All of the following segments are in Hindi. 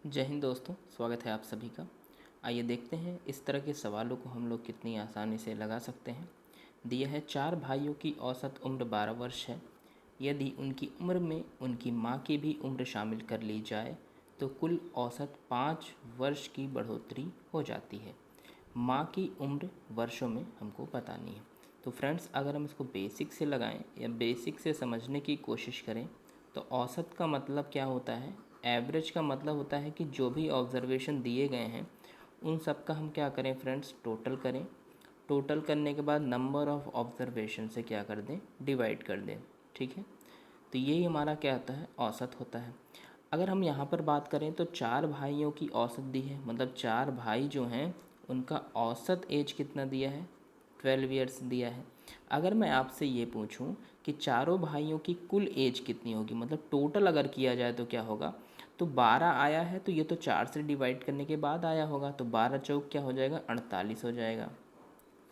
जय हिंद दोस्तों, स्वागत है आप सभी का। आइए देखते हैं इस तरह के सवालों को हम लोग कितनी आसानी से लगा सकते हैं। दिया है 4 भाइयों की औसत उम्र 12 वर्ष है। यदि उनकी उम्र में उनकी माँ की भी उम्र शामिल कर ली जाए तो कुल औसत 5 वर्ष की बढ़ोतरी हो जाती है। माँ की उम्र वर्षों में हमको बतानी है। तो फ्रेंड्स, अगर हम इसको बेसिक से लगाएं या बेसिक से समझने की कोशिश करें तो औसत का मतलब क्या होता है। एवरेज का मतलब होता है कि जो भी ऑब्जर्वेशन दिए गए हैं उन सब का हम क्या करें फ्रेंड्स, टोटल करें। टोटल करने के बाद नंबर ऑफ़ ऑब्जर्वेशन से क्या कर दें, डिवाइड कर दें। ठीक है, तो यही हमारा क्या होता है, औसत होता है। अगर हम यहाँ पर बात करें तो 4 भाइयों की औसत दी है, मतलब 4 भाई जो हैं उनका औसत एज कितना दिया है, 12 ईयर्स दिया है। अगर मैं आपसे ये पूछूं कि चारों भाइयों की कुल एज कितनी होगी, मतलब टोटल अगर किया जाए तो क्या होगा, तो 12 आया है तो ये तो 4 से डिवाइड करने के बाद आया होगा, तो 12 चौक क्या हो जाएगा, 48 हो जाएगा,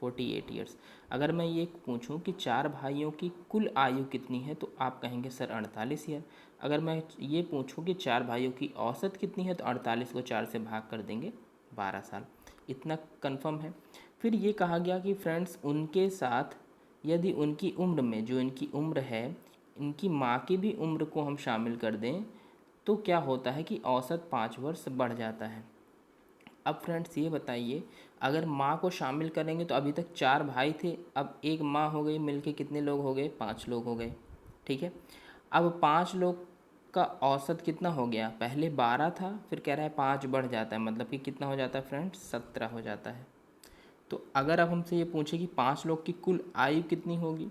48 ईयर्स। अगर मैं ये पूछूं कि 4 भाइयों की कुल आयु कितनी है तो आप कहेंगे सर 48 ईयर। अगर मैं ये पूछूं कि 4 भाइयों की औसत कितनी है तो 48 को 4 से भाग कर देंगे, 12 साल। इतना कंफर्म है। फिर ये कहा गया कि फ्रेंड्स उनके साथ यदि उनकी उम्र में, जो इनकी उम्र है, इनकी माँ की भी उम्र को हम शामिल कर दें तो क्या होता है कि औसत 5 वर्ष बढ़ जाता है। अब फ्रेंड्स ये बताइए, अगर माँ को शामिल करेंगे तो अभी तक 4 भाई थे, अब एक माँ हो गई, मिलके कितने लोग हो गए, 5 लोग हो गए। ठीक है, अब 5 लोग का औसत कितना हो गया, पहले 12 था, फिर कह रहा है 5 बढ़ जाता है, मतलब कि कितना हो जाता है फ्रेंड्स, 17 हो जाता है। तो अगर अब हमसे ये पूछे कि 5 लोग की कुल आयु कितनी होगी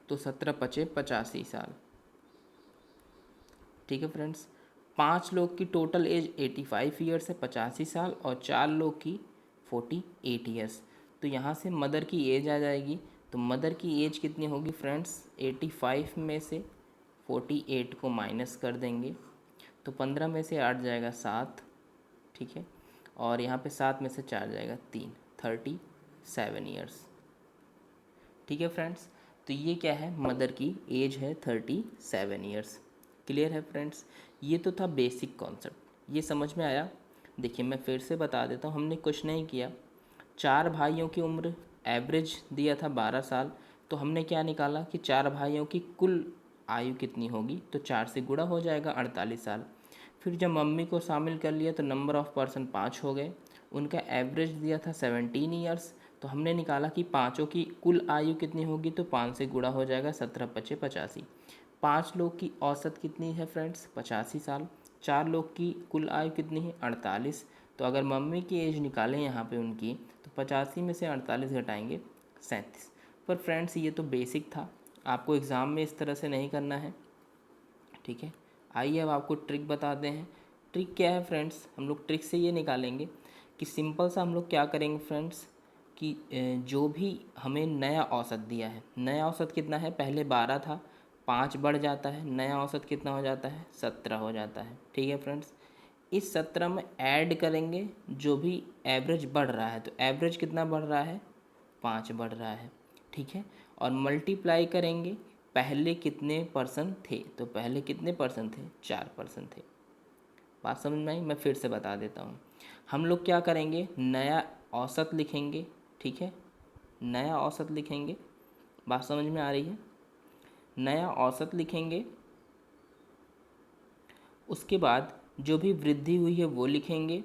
तो 17 पचे 85 साल। ठीक है फ्रेंड्स, 5 लोग की टोटल एज 85 ईयर्स है, 85 साल, और 4 लोग की 48 ईयर्स। तो यहाँ से मदर की एज आ जाएगी। तो मदर की एज कितनी होगी फ्रेंड्स, 85 में से 48 को माइनस कर देंगे तो 15 में से 8 जाएगा 7। ठीक है, और यहाँ पे 7 में से 4 जाएगा 3, 37 ईयर्स। ठीक है फ्रेंड्स, तो ये क्या है, मदर की एज है 37 ईयर्स। क्लियर है फ्रेंड्स, ये तो था बेसिक कॉन्सेप्ट, ये समझ में आया। देखिए मैं फिर से बता देता हूँ, हमने कुछ नहीं किया। 4 भाइयों की उम्र एवरेज दिया था 12 साल, तो हमने क्या निकाला कि 4 भाइयों की कुल आयु कितनी होगी, तो 4 से गुणा हो जाएगा, 48 साल। फिर जब मम्मी को शामिल कर लिया तो नंबर ऑफ़ पर्सन 5 हो गए। उनका एवरेज दिया था 17 ईयर्स, तो हमने निकाला कि पाँचों की कुल आयु कितनी होगी, तो 5 से गुणा हो जाएगा, 17 पचे 85। 5 लोग की औसत कितनी है फ्रेंड्स, 85 साल। 4 लोग की कुल आयु कितनी है, 48। तो अगर मम्मी की एज निकालें यहाँ पे उनकी, तो 85 में से 48 घटाएंगे, 37। पर फ्रेंड्स ये तो बेसिक था, आपको एग्ज़ाम में इस तरह से नहीं करना है। ठीक है, आइए अब आपको ट्रिक बताते हैं। ट्रिक क्या है फ्रेंड्स, हम लोग ट्रिक से ये निकालेंगे कि सिंपल सा हम लोग क्या करेंगे फ्रेंड्स कि जो भी हमें नया औसत दिया है, नया औसत कितना है, पहले 12 था, 5 बढ़ जाता है, नया औसत कितना हो जाता है, 17 हो जाता है। ठीक है फ्रेंड्स, इस 17 में ऐड करेंगे जो भी एवरेज बढ़ रहा है, तो एवरेज कितना बढ़ रहा है, 5 बढ़ रहा है। ठीक है, और मल्टीप्लाई करेंगे पहले कितने पर्सन थे, तो पहले कितने पर्सन थे, 4 पर्सन थे। बात समझ में आई, मैं फिर से बता देता हूँ। हम लोग क्या करेंगे, नया औसत लिखेंगे। ठीक है, नया औसत लिखेंगे, बात समझ में आ रही है, नया औसत लिखेंगे। उसके बाद जो भी वृद्धि हुई है वो लिखेंगे,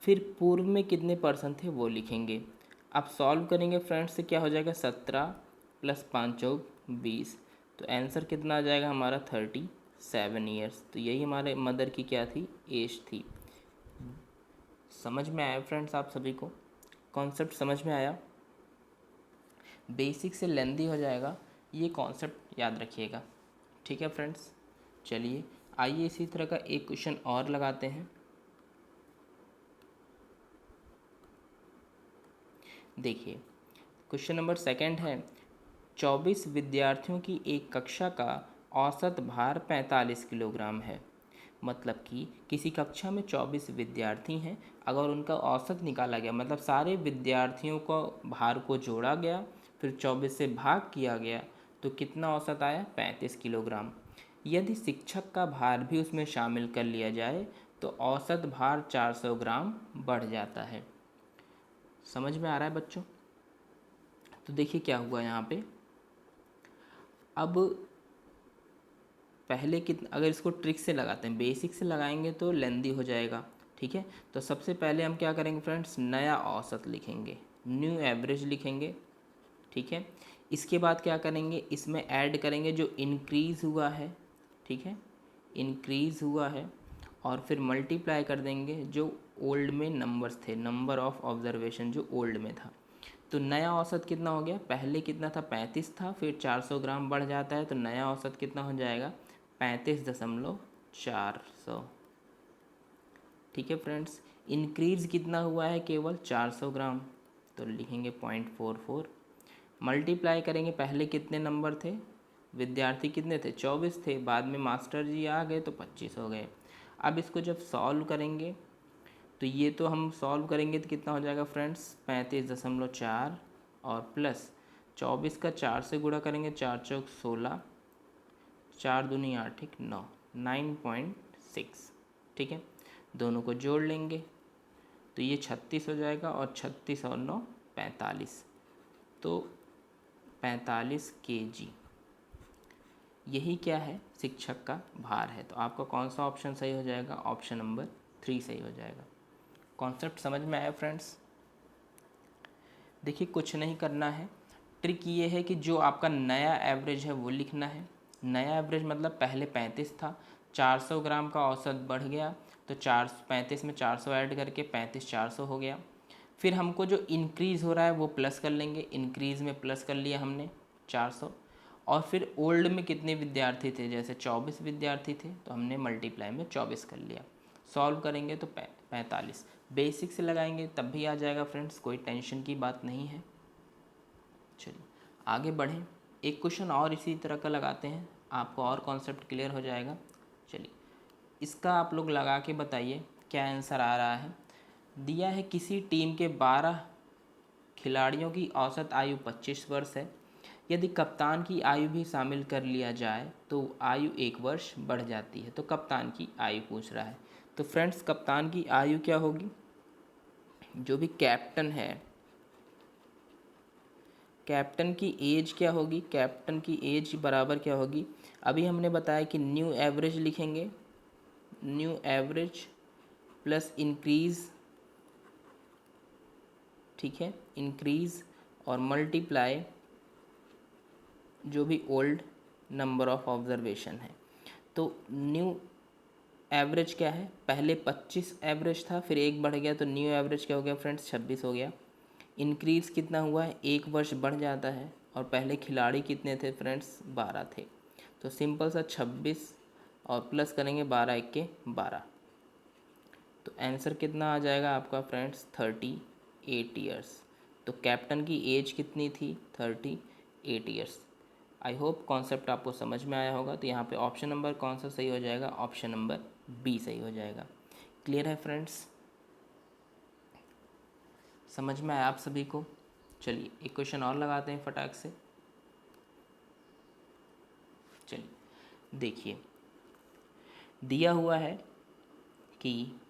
फिर पूर्व में कितने पर्सन थे वो लिखेंगे। अब सॉल्व करेंगे फ्रेंड्स, से क्या हो जाएगा, 17 प्लस 5 चौक 20, तो आंसर कितना आ जाएगा हमारा, 37 ईयर्स। तो यही हमारे मदर की क्या थी, एज थी। समझ में आया फ्रेंड्स आप सभी को, कॉन्सेप्ट समझ में आया। बेसिक से लेंदी हो जाएगा, ये कॉन्सेप्ट याद रखिएगा। ठीक है फ्रेंड्स, चलिए आइए इसी तरह का एक क्वेश्चन और लगाते हैं। देखिए क्वेश्चन नंबर सेकंड है, 24 विद्यार्थियों की एक कक्षा का औसत भार 45 किलोग्राम है। मतलब कि किसी कक्षा में 24 विद्यार्थी हैं, अगर उनका औसत निकाला गया, मतलब सारे विद्यार्थियों को भार को जोड़ा गया, फिर 24 से भाग किया गया, तो कितना औसत आया, 35 किलोग्राम। यदि शिक्षक का भार भी उसमें शामिल कर लिया जाए तो औसत भार 400 ग्राम बढ़ जाता है। समझ में आ रहा है बच्चों? तो देखिए क्या हुआ यहाँ पे। अब पहले कितना, अगर इसको ट्रिक से लगाते हैं, बेसिक से लगाएंगे तो लेंदी हो जाएगा, ठीक है। तो सबसे पहले हम क्या करेंगे फ्रेंड्स, नया औसत लिखेंगे, न्यू एवरेज लिखेंगे, ठीक है। इसके बाद क्या करेंगे, इसमें ऐड करेंगे जो इंक्रीज़ हुआ है, ठीक है, इंक्रीज़ हुआ है, और फिर मल्टीप्लाई कर देंगे जो ओल्ड में नंबर्स थे, नंबर ऑफ़ ऑब्जर्वेशन जो ओल्ड में था। तो नया औसत कितना हो गया, पहले कितना था 35 था, फिर 400 ग्राम बढ़ जाता है तो नया औसत कितना हो जाएगा 35.400, ठीक है फ्रेंड्स। इंक्रीज़ कितना हुआ है, केवल 400 ग्राम, तो लिखेंगे 0.44। मल्टीप्लाई करेंगे, पहले कितने नंबर थे, विद्यार्थी कितने थे 24 थे, बाद में मास्टर जी आ गए तो 25 हो गए। अब इसको जब सॉल्व करेंगे तो ये तो हम सॉल्व करेंगे तो कितना हो जाएगा फ्रेंड्स 35.4 और प्लस 24 का 4 से गुणा करेंगे, 4 चौक 16, 4 दूनी 8 ठीक 9, 9.6, ठीक है। दोनों को जोड़ लेंगे तो ये 36 हो जाएगा, और 36 और 9 45, तो 45 kg। यही क्या है, शिक्षक का भार है। तो आपका कौन सा ऑप्शन सही हो जाएगा, ऑप्शन नंबर 3 सही हो जाएगा। कॉन्सेप्ट समझ में आया फ्रेंड्स? देखिए कुछ नहीं करना है, ट्रिक ये है कि जो आपका नया एवरेज है वो लिखना है। नया एवरेज मतलब पहले 35 था, 400 ग्राम का औसत बढ़ गया तो 35 में 400 ऐड करके 35,400 हो गया। फिर हमको जो इंक्रीज़ हो रहा है वो प्लस कर लेंगे, इंक्रीज़ में प्लस कर लिया हमने 400, और फिर ओल्ड में कितने विद्यार्थी थे, जैसे 24 विद्यार्थी थे तो हमने मल्टीप्लाई में 24 कर लिया। सॉल्व करेंगे तो 45, बेसिक से लगाएंगे तब भी आ जाएगा फ्रेंड्स, कोई टेंशन की बात नहीं है। चलिए आगे बढ़ें, एक क्वेश्चन और इसी तरह का लगाते हैं, आपको और कॉन्सेप्ट क्लियर हो जाएगा। चलिए इसका आप लोग लगा के बताइए क्या आंसर आ रहा है। दिया है किसी टीम के 12 खिलाड़ियों की औसत आयु 25 वर्ष है, यदि कप्तान की आयु भी शामिल कर लिया जाए तो आयु 1 वर्ष बढ़ जाती है। तो कप्तान की आयु पूछ रहा है। तो फ्रेंड्स कप्तान की आयु क्या होगी, जो भी कैप्टन है, कैप्टन की एज क्या होगी, कैप्टन की एज बराबर क्या होगी, अभी हमने बताया कि न्यू एवरेज लिखेंगे, न्यू एवरेज प्लस इंक्रीज़, ठीक है, इंक्रीज़ और मल्टीप्लाई जो भी ओल्ड नंबर ऑफ़ ऑब्जर्वेशन है। तो न्यू एवरेज क्या है, पहले 25 एवरेज था, फिर एक बढ़ गया तो न्यू एवरेज क्या हो गया फ्रेंड्स 26 हो गया। इंक्रीज़ कितना हुआ है, 1 वर्ष बढ़ जाता है, और पहले खिलाड़ी कितने थे फ्रेंड्स 12 थे, तो सिंपल सा 26 और प्लस करेंगे 12 1 12, तो आंसर कितना आ जाएगा आपका फ्रेंड्स 38 ईयर्स। तो कैप्टन की एज कितनी थी 38 ईयर्स। आई होप कॉन्सेप्ट आपको समझ में आया होगा। तो यहाँ पे ऑप्शन नंबर कौन सा सही हो जाएगा, ऑप्शन नंबर बी सही हो जाएगा। क्लियर है फ्रेंड्स, समझ में आया आप सभी को? चलिए एक क्वेश्चन और लगाते हैं फटाक से। चलिए देखिए, दिया हुआ है कि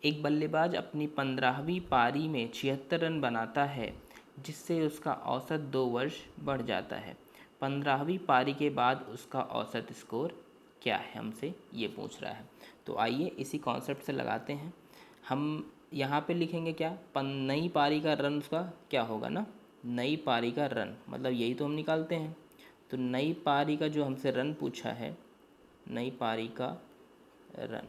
एक बल्लेबाज अपनी 15वीं पारी में 76 रन बनाता है, जिससे उसका औसत 2 वर्ष बढ़ जाता है। 15वीं पारी के बाद उसका औसत स्कोर क्या है, हमसे ये पूछ रहा है। तो आइए इसी कॉन्सेप्ट से लगाते हैं। हम यहाँ पे लिखेंगे क्या, नई पारी का रन उसका क्या होगा ना, नई पारी का रन मतलब यही तो हम निकालते हैं। तो नई पारी का जो हमसे रन पूछा है, नई पारी का रन,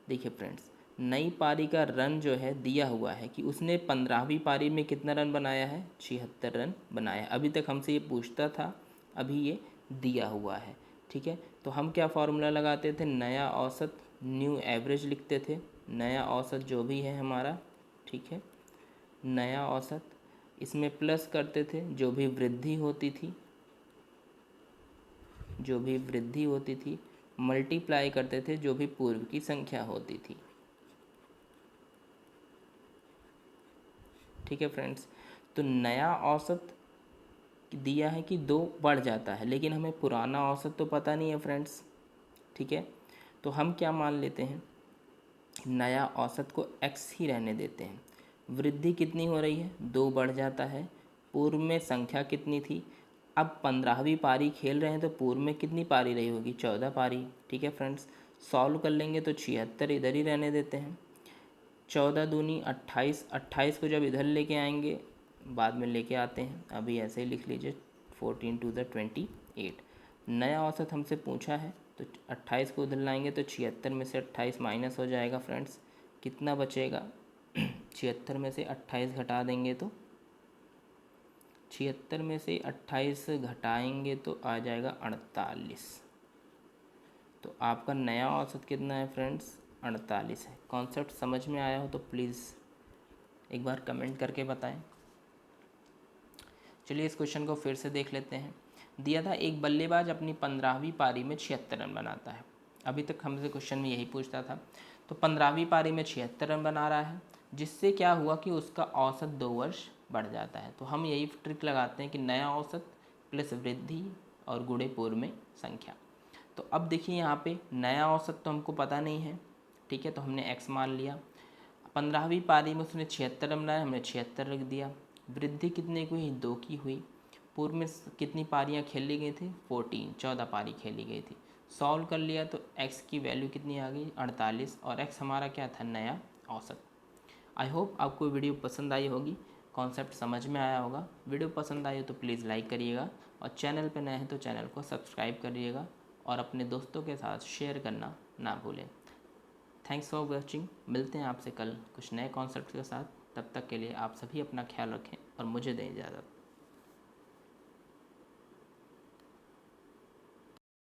देखिए फ्रेंड्स नई पारी का रन जो है दिया हुआ है कि उसने 15वीं पारी में कितना रन बनाया है, 76 रन बनाया है। अभी तक हमसे ये पूछता था, अभी ये दिया हुआ है, ठीक है। तो हम क्या फार्मूला लगाते थे, नया औसत न्यू एवरेज लिखते थे, नया औसत जो भी है हमारा, ठीक है, नया औसत, इसमें प्लस करते थे जो भी वृद्धि होती थी, जो भी वृद्धि होती थी, मल्टीप्लाई करते थे जो भी पूर्व की संख्या होती थी, ठीक है फ्रेंड्स। तो नया औसत दिया है कि 2 बढ़ जाता है, लेकिन हमें पुराना औसत तो पता नहीं है फ्रेंड्स, ठीक है। तो हम क्या मान लेते हैं, नया औसत को x ही रहने देते हैं। वृद्धि कितनी हो रही है, 2 बढ़ जाता है। पूर्व में संख्या कितनी थी, अब 15वीं पारी खेल रहे हैं तो पूर्व में कितनी पारी रही होगी, 14 पारी। ठीक है फ्रेंड्स, सॉल्व कर लेंगे तो 76 इधर ही रहने देते हैं। 14 दूनी 28, 28 को जब इधर लेके आएंगे, बाद में लेके आते हैं, अभी ऐसे ही लिख लीजिए 14 टू द 28। नया औसत हमसे पूछा है तो 28 को उधर लाएंगे तो 76 में से 28 माइनस हो जाएगा फ्रेंड्स, कितना बचेगा 76 में से 28 घटा देंगे तो 76 में से 28 घटाएंगे तो आ जाएगा 48। तो आपका नया औसत कितना है फ्रेंड्स, 48 है। कॉन्सेप्ट समझ में आया हो तो प्लीज़ एक बार कमेंट करके बताएं। चलिए इस क्वेश्चन को फिर से देख लेते हैं। दिया था एक बल्लेबाज अपनी 15वीं पारी में 76 रन बनाता है। अभी तक हमसे क्वेश्चन में यही पूछता था। तो 15वीं पारी में 76 रन बना रहा है, जिससे क्या हुआ कि उसका औसत 2 वर्ष बढ़ जाता है। तो हम यही ट्रिक लगाते हैं कि नया औसत प्लस वृद्धि और गुणे पूर्व में संख्या। तो अब देखिए यहाँ पे नया औसत तो हमको पता नहीं है, ठीक है, तो हमने x मान लिया। 15वीं पारी में उसने 76 रन बनाया, हमने 76 रख दिया। वृद्धि कितने की हुई, 2 की हुई। पूर्व में कितनी पारियाँ खेली गई थी, 14 पारी खेली गई थी। सॉल्व कर लिया तो x की वैल्यू कितनी आ गई, 48, और x हमारा क्या था, नया औसत। आई होप आपको वीडियो पसंद आई होगी, कॉन्सेप्ट समझ में आया होगा। वीडियो पसंद आई हो तो प्लीज़ लाइक करिएगा, और चैनल पर नए हैं तो चैनल को सब्सक्राइब करिएगा, और अपने दोस्तों के साथ शेयर करना ना भूलें। Thanks for watching. मिलते हैं आपसे कल कुछ नए कॉन्सेप्ट के साथ। तब तक के लिए आप सभी अपना ख्याल रखें और मुझे दें इजाज़त।